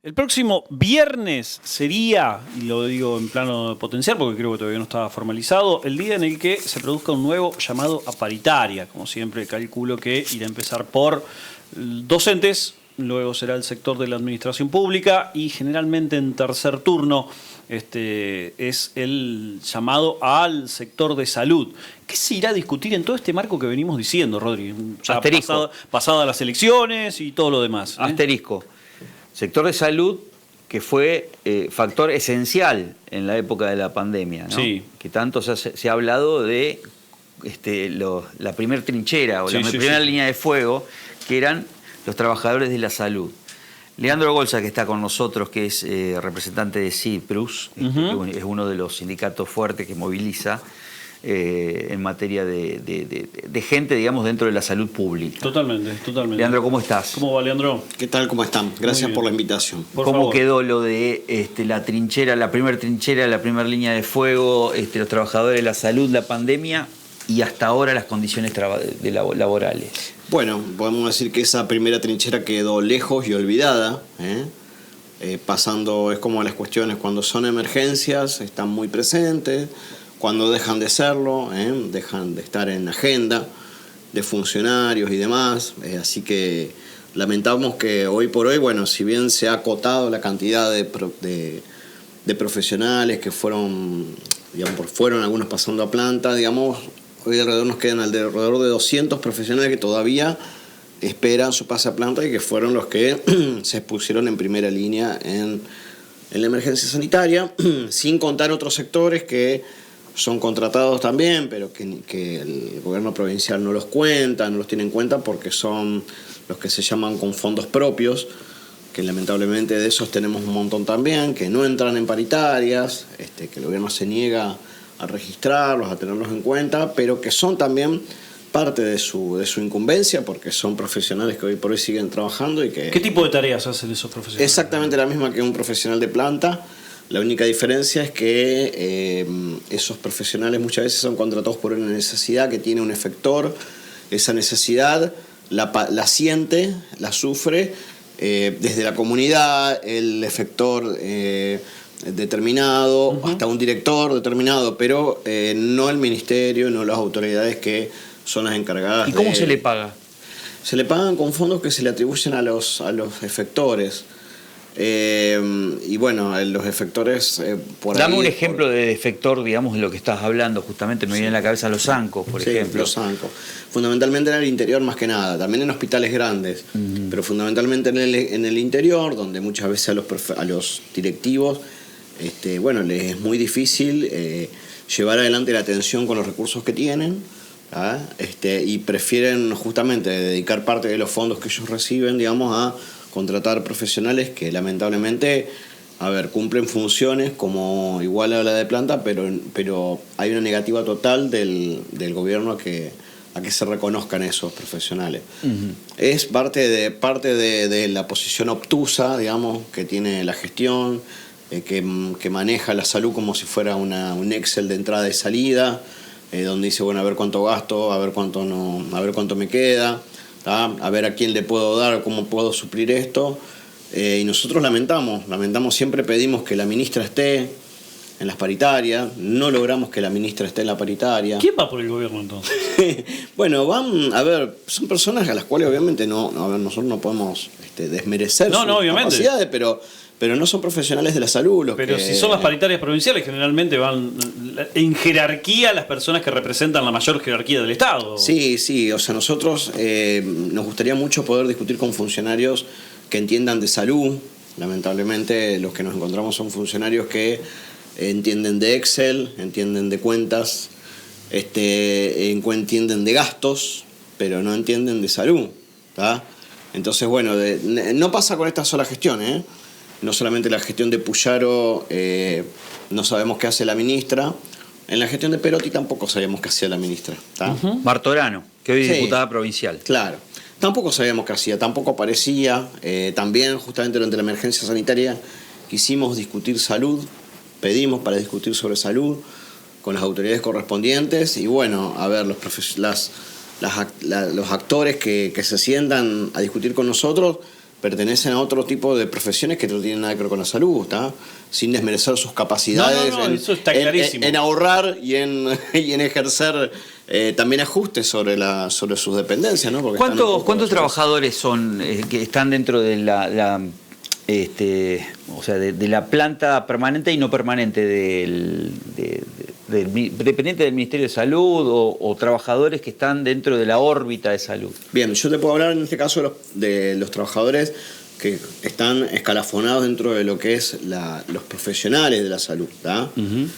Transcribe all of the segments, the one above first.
El próximo viernes sería, y lo digo en plano potencial porque creo que todavía no está formalizado, el día en el que se produzca un nuevo llamado a paritaria. Como siempre, calculo que irá a empezar por docentes, luego será el sector de la administración pública y generalmente en tercer turno es el llamado al sector de salud. ¿Qué se irá a discutir en todo este marco que venimos diciendo, Rodri? Ya pasada las elecciones y todo lo demás. Asterisco. Sector de salud que fue factor esencial en la época de la pandemia, ¿no? Sí. Que tanto se ha hablado de la primer trinchera o la primera línea de fuego, que eran los trabajadores de la salud. Leandro Golza, que está con nosotros, que es representante de CIPRUS, que es uno de los sindicatos fuertes que moviliza en materia de gente, digamos, dentro de la salud pública. Totalmente. Leandro, ¿cómo estás? ¿Cómo va, Leandro? ¿Qué tal? ¿Cómo están? Gracias por la invitación. ¿Cómo quedó lo de la trinchera, la primera línea de fuego, los trabajadores de la salud, la pandemia y hasta ahora las condiciones laborales? Bueno, podemos decir que esa primera trinchera quedó lejos y olvidada. Pasando, es como las cuestiones cuando son emergencias, están muy presentes. Cuando dejan de serlo, dejan de estar en la agenda de funcionarios y demás. Así que lamentamos que hoy por hoy, bueno, si bien se ha acotado la cantidad de profesionales que fueron algunos pasando a planta, digamos, hoy nos quedan alrededor de 200 profesionales que todavía esperan su pase a planta y que fueron los que se expusieron en primera línea en la emergencia sanitaria, sin contar otros sectores que son contratados también, pero que el gobierno provincial no los cuenta, no los tiene en cuenta porque son los que se llaman con fondos propios, que lamentablemente de esos tenemos un montón también, que no entran en paritarias, que el gobierno se niega a registrarlos, a tenerlos en cuenta, pero que son también parte de su incumbencia porque son profesionales que hoy por hoy siguen trabajando y que... ¿Qué tipo de tareas hacen esos profesionales? Exactamente la misma que un profesional de planta. La única diferencia es que esos profesionales muchas veces son contratados por una necesidad que tiene un efector. Esa necesidad la siente, la sufre desde la comunidad, el efector determinado, hasta un director determinado, pero no el ministerio, no las autoridades que son las encargadas. ¿Y cómo se le paga? Se le pagan con fondos que se le atribuyen a los efectores. Y bueno, los efectores por Dame ahí, un ejemplo de efector, digamos, de lo que estás hablando. Justamente me viene en la cabeza los zancos, por ejemplo. Los zancos. Fundamentalmente en el interior más que nada, también en hospitales grandes, pero fundamentalmente en el interior, donde muchas veces a los directivos les es muy difícil llevar adelante la atención con los recursos que tienen. Y prefieren justamente dedicar parte de los fondos que ellos reciben, digamos, a contratar profesionales que lamentablemente, cumplen funciones como igual a la de planta, pero hay una negativa total del gobierno a que se reconozcan esos profesionales. Es parte de la posición obtusa, digamos, que tiene la gestión, que maneja la salud como si fuera un Excel de entrada y salida, donde dice, bueno, a ver cuánto gasto, a ver cuánto me queda, a ver a quién le puedo dar, cómo puedo suplir esto. Y nosotros lamentamos, siempre pedimos que la ministra esté en las paritarias, no logramos que la ministra esté en la paritaria. ¿Quién va por el gobierno entonces? Bueno, son personas a las cuales obviamente nosotros no podemos desmerecer sus capacidades, pero no son profesionales de la salud. Pero si son las paritarias provinciales, generalmente van en jerarquía las personas que representan la mayor jerarquía del Estado. Sí, o sea, nosotros nos gustaría mucho poder discutir con funcionarios que entiendan de salud. Lamentablemente los que nos encontramos son funcionarios que entienden de Excel, entienden de cuentas, entienden de gastos, pero no entienden de salud. Entonces, bueno, no pasa con esta sola gestión, No solamente la gestión de Puyaro, no sabemos qué hace la ministra. En la gestión de Perotti tampoco sabíamos qué hacía la ministra. Martorano, que hoy es diputada provincial. Claro. Tampoco sabíamos qué hacía, tampoco aparecía. También, justamente durante la emergencia sanitaria, quisimos discutir salud, pedimos para discutir sobre salud con las autoridades correspondientes. Y bueno, los actores que se sientan a discutir con nosotros pertenecen a otro tipo de profesiones que no tienen nada que ver con la salud, ¿está? Sin desmerecer sus capacidades eso está clarísimo. en ahorrar y en ejercer también ajustes sobre sus dependencias, ¿no? Porque ¿Cuántos trabajadores son que están dentro de o sea, de la planta permanente y no permanente dependiente del Ministerio de Salud o trabajadores que están dentro de la órbita de salud? Bien, yo te puedo hablar en este caso de los trabajadores que están escalafonados dentro de lo que es los profesionales de la salud, ¿tá? Uh-huh.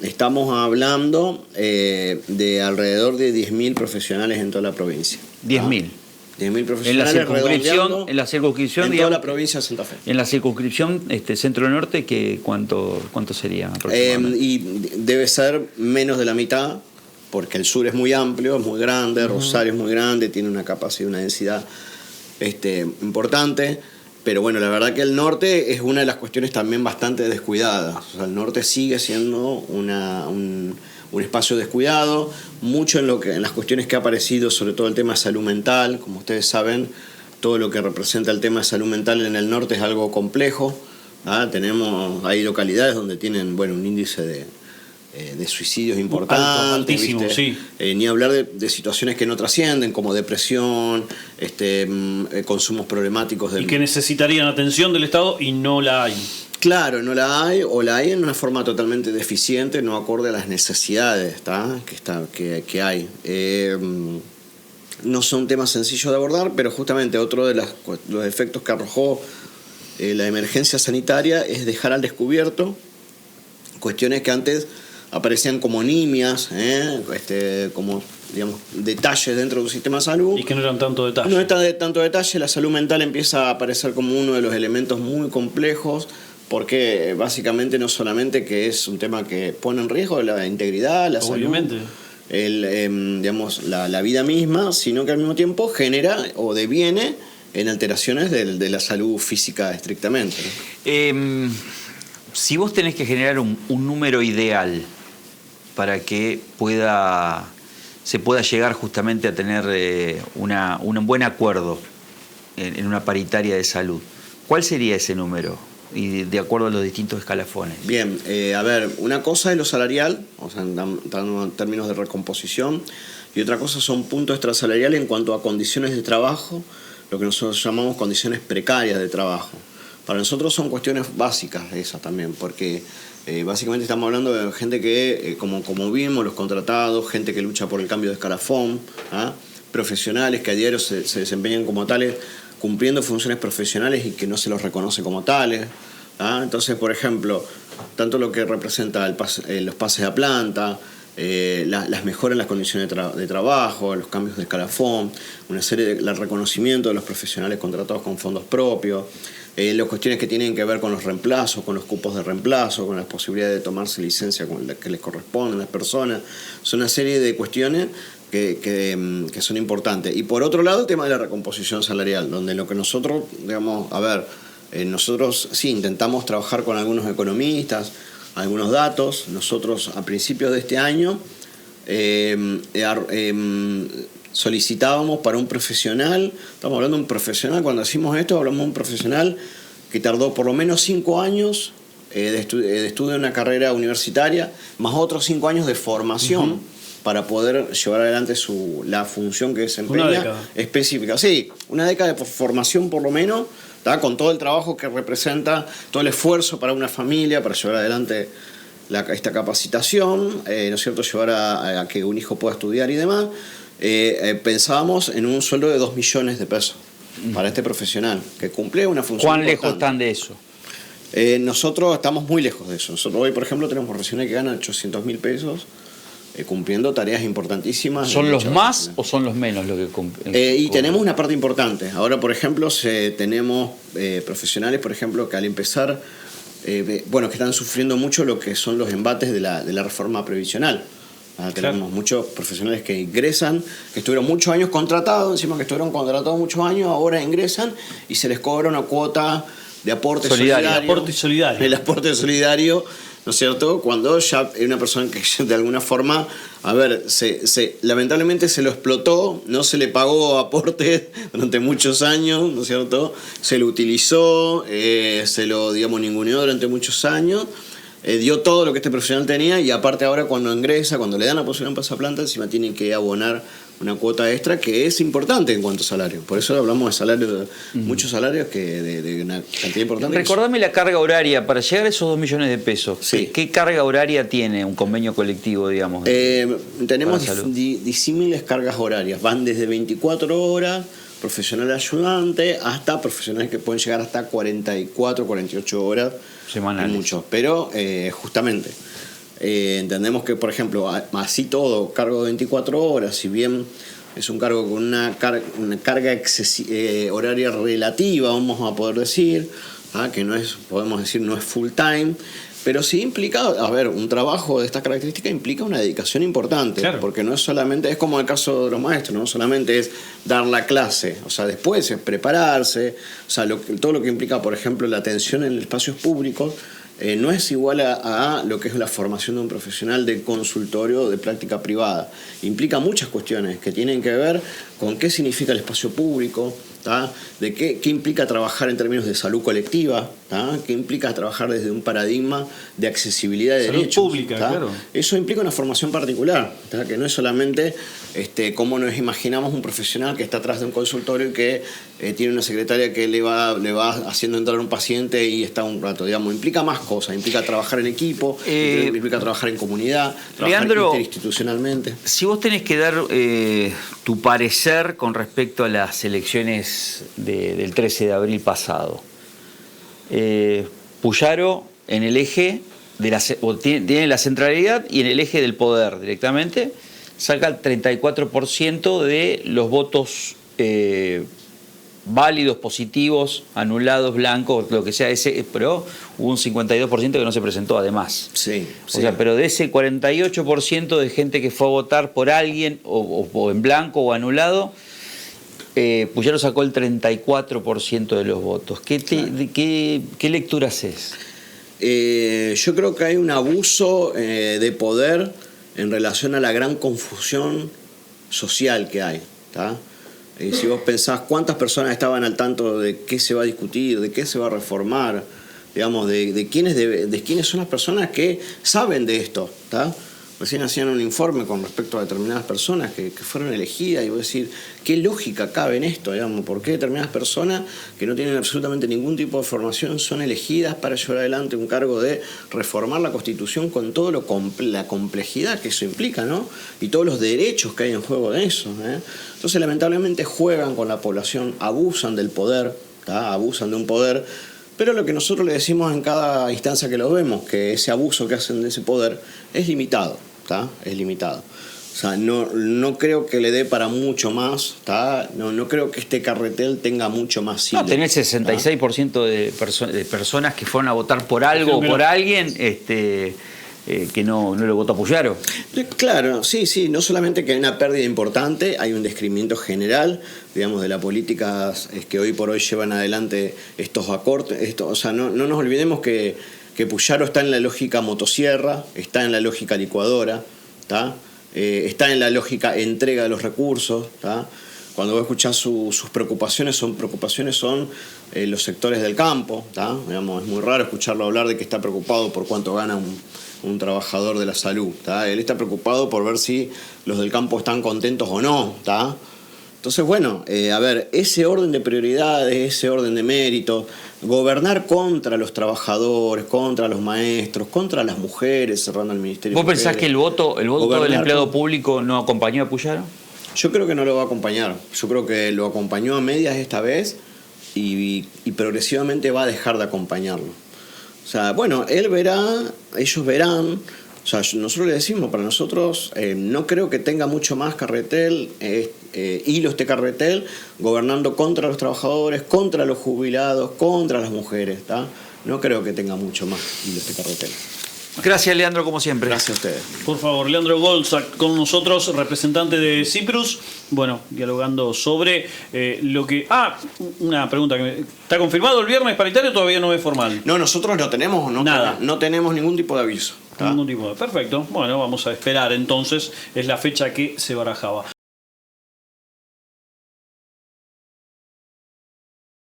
Estamos hablando de alrededor de 10.000 profesionales en toda la provincia. 10.000. 10.000 profesionales en la circunscripción en toda la provincia de Santa Fe. En la circunscripción centro-norte, ¿cuánto sería aproximadamente? Y debe ser menos de la mitad, porque el sur es muy amplio, es muy grande, Rosario es muy grande, tiene una capacidad, una densidad importante. Pero bueno, la verdad que el norte es una de las cuestiones también bastante descuidadas. O sea, el norte sigue siendo un espacio descuidado, mucho en las cuestiones que ha aparecido, sobre todo el tema de salud mental. Como ustedes saben, todo lo que representa el tema de salud mental en el norte es algo complejo. Hay localidades donde tienen un índice de suicidios importantes, altísimo, sí. Ni hablar de situaciones que no trascienden, como depresión, consumos problemáticos. Y que necesitarían atención del Estado y no la hay. Claro, no la hay, o la hay en una forma totalmente deficiente, no acorde a las necesidades que hay. No son temas sencillos de abordar, pero justamente otro de los efectos que arrojó la emergencia sanitaria es dejar al descubierto cuestiones que antes aparecían como nimias, como digamos detalles dentro de un sistema de salud. Y que no eran tanto detalles. No es tanto detalle, la salud mental empieza a aparecer como uno de los elementos muy complejos, porque básicamente no solamente que es un tema que pone en riesgo la integridad, la Obviamente. salud, la vida misma, sino que al mismo tiempo genera o deviene en alteraciones de la salud física estrictamente, ¿no? Si vos tenés que generar un número ideal para que se pueda llegar justamente a tener un buen acuerdo en una paritaria de salud, ¿cuál sería ese número? Y de acuerdo a los distintos escalafones. Bien, una cosa es lo salarial, o sea, en términos de recomposición, y otra cosa son puntos extrasalariales en cuanto a condiciones de trabajo, lo que nosotros llamamos condiciones precarias de trabajo. Para nosotros son cuestiones básicas esas también, porque básicamente estamos hablando de gente que, como vimos, los contratados, gente que lucha por el cambio de escalafón, profesionales que a diario se desempeñan como tales, cumpliendo funciones profesionales y que no se los reconoce como tales. Entonces, por ejemplo, tanto lo que representa los pases a planta, las mejoras en las condiciones de trabajo, los cambios de escalafón, una serie el reconocimiento de los profesionales contratados con fondos propios, las cuestiones que tienen que ver con los reemplazos, con los cupos de reemplazo, con la posibilidad de tomarse licencia con la que les corresponde a las personas. Son una serie de cuestiones que son importantes. Y por otro lado, el tema de la recomposición salarial, donde lo que nosotros, nosotros sí intentamos trabajar con algunos economistas, algunos datos. Nosotros a principios de este año solicitábamos para un profesional, estamos hablando de un profesional, cuando decimos esto hablamos de un profesional que tardó por lo menos 5 años de estudio de una carrera universitaria, más otros 5 años de formación para poder llevar adelante la función que desempeña específica. Sí, una década de formación por lo menos, con todo el trabajo que representa, todo el esfuerzo para una familia, para llevar adelante esta capacitación, ¿no es cierto?, llevar a que un hijo pueda estudiar y demás. Pensábamos en un sueldo de 2 millones de pesos para este profesional, que cumple una función ¿Cuán importante. lejos están de eso? Nosotros estamos muy lejos de eso. Nosotros hoy, por ejemplo, tenemos profesionales que ganan 800.000 pesos cumpliendo tareas importantísimas. ¿Son los más o son los menos lo que cumplen? Y tenemos una parte importante. Ahora, por ejemplo, tenemos profesionales, por ejemplo, que al empezar, que están sufriendo mucho lo que son los embates de la reforma previsional. Tenemos muchos profesionales que ingresan, que estuvieron muchos años contratados, encima que estuvieron contratados muchos años, ahora ingresan y se les cobra una cuota de aporte solidario. Aporte solidario. El aporte solidario ¿no es cierto? Cuando ya hay una persona que de alguna forma, a ver, lamentablemente se lo explotó, no se le pagó aportes durante muchos años, ¿no es cierto? Se lo utilizó, se lo, digamos, ninguneó durante muchos años. Dio todo lo que este profesional tenía y aparte ahora cuando ingresa, cuando le dan la posibilidad en Pasaplanta, encima tienen que abonar una cuota extra que es importante en cuanto a salario. Por eso hablamos de salarios, muchos salarios que de una cantidad importante. Recordame la carga horaria para llegar a esos 2 millones de pesos. Sí. ¿Qué carga horaria tiene un convenio colectivo, digamos? Tenemos disímiles cargas horarias. Van desde 24 horas, profesional ayudante, hasta profesionales que pueden llegar hasta 44, 48 horas semanales. Muchos. Pero justamente entendemos que, por ejemplo, así todo, cargo de 24 horas, si bien es un cargo con una carga horaria relativa, vamos a poder decir, que no es, podemos decir, no es full time, pero sí implica, a ver, un trabajo de estas características implica una dedicación importante, claro. Porque no es solamente, es como el caso de los maestros, no solamente es dar la clase, o sea, después es prepararse, o sea, todo lo que implica, por ejemplo, la atención en espacios públicos, no es igual a lo que es la formación de un profesional de consultorio de práctica privada. Implica muchas cuestiones que tienen que ver con qué significa el espacio público, de qué implica trabajar en términos de salud colectiva, qué implica trabajar desde un paradigma de accesibilidad de derechos. Salud pública, claro. Eso implica una formación particular, que no es solamente cómo nos imaginamos un profesional que está atrás de un consultorio y que tiene una secretaria que le va haciendo entrar un paciente y está un rato. Digamos, implica más cosas, implica trabajar en equipo, implica trabajar en comunidad, trabajar interinstitucionalmente. Si vos tenés que dar tu parecer con respecto a las elecciones del 13 de abril pasado, Puyaro en el eje tiene la centralidad y en el eje del poder directamente saca el 34% de los votos válidos, positivos, anulados, blancos, lo que sea, pero hubo un 52% que no se presentó además. Sí, o sea, pero de ese 48% de gente que fue a votar por alguien o en blanco o anulado, Puyaro sacó el 34% de los votos. ¿Qué lectura haces? Yo creo que hay un abuso de poder en relación a la gran confusión social que hay. Si vos pensás cuántas personas estaban al tanto de qué se va a discutir, de qué se va a reformar, digamos, de quiénes son las personas que saben de esto. Recién hacían un informe con respecto a determinadas personas que fueron elegidas y voy a decir, ¿qué lógica cabe en esto? Digamos? ¿Por qué determinadas personas que no tienen absolutamente ningún tipo de formación son elegidas para llevar adelante un cargo de reformar la Constitución con toda la complejidad que eso implica, ¿no? Y todos los derechos que hay en juego de eso? Entonces, lamentablemente, juegan con la población, abusan del poder, abusan de un poder. Pero lo que nosotros le decimos en cada instancia que lo vemos, que ese abuso que hacen de ese poder es limitado, es limitado. O sea, no creo que le dé para mucho más, no creo que este carretel tenga mucho más silla. No, tenés 66% de personas que fueron a votar por algo o por alguien que no lo votó a Puyaro. Claro, sí, no solamente que hay una pérdida importante, hay un descreimiento general, digamos, de las políticas que hoy por hoy llevan adelante estos acortes. O sea, no nos olvidemos que Puyaro está en la lógica motosierra, está en la lógica licuadora, está en la lógica entrega de los recursos. Cuando vos escuchás sus preocupaciones son los sectores del campo. Digamos, es muy raro escucharlo hablar de que está preocupado por cuánto gana un trabajador de la salud. Él está preocupado por ver si los del campo están contentos o no. Entonces, bueno, a ver, ese orden de prioridades, ese orden de méritos, gobernar contra los trabajadores, contra los maestros, contra las mujeres, cerrando el Ministerio. ¿Vos pensás que el voto del empleado público no acompañó a Puyaro? Yo creo que no lo va a acompañar. Yo creo que lo acompañó a medias esta vez y progresivamente va a dejar de acompañarlo. O sea, bueno, ellos verán. O sea, nosotros le decimos, para nosotros no creo que tenga mucho más carretel, hilo este carretel, gobernando contra los trabajadores, contra los jubilados, contra las mujeres. No creo que tenga mucho más hilo este carretel. Gracias, Leandro, como siempre. Gracias a ustedes. Por favor, Leandro Golzak con nosotros, representante de Cyprus, bueno, dialogando sobre lo que... una pregunta. ¿Está confirmado el viernes paritario o todavía no es formal? No, nosotros no tenemos, Nada. no tenemos ningún tipo de aviso. Ningún tipo de... Perfecto. Bueno, vamos a esperar entonces. Es la fecha que se barajaba.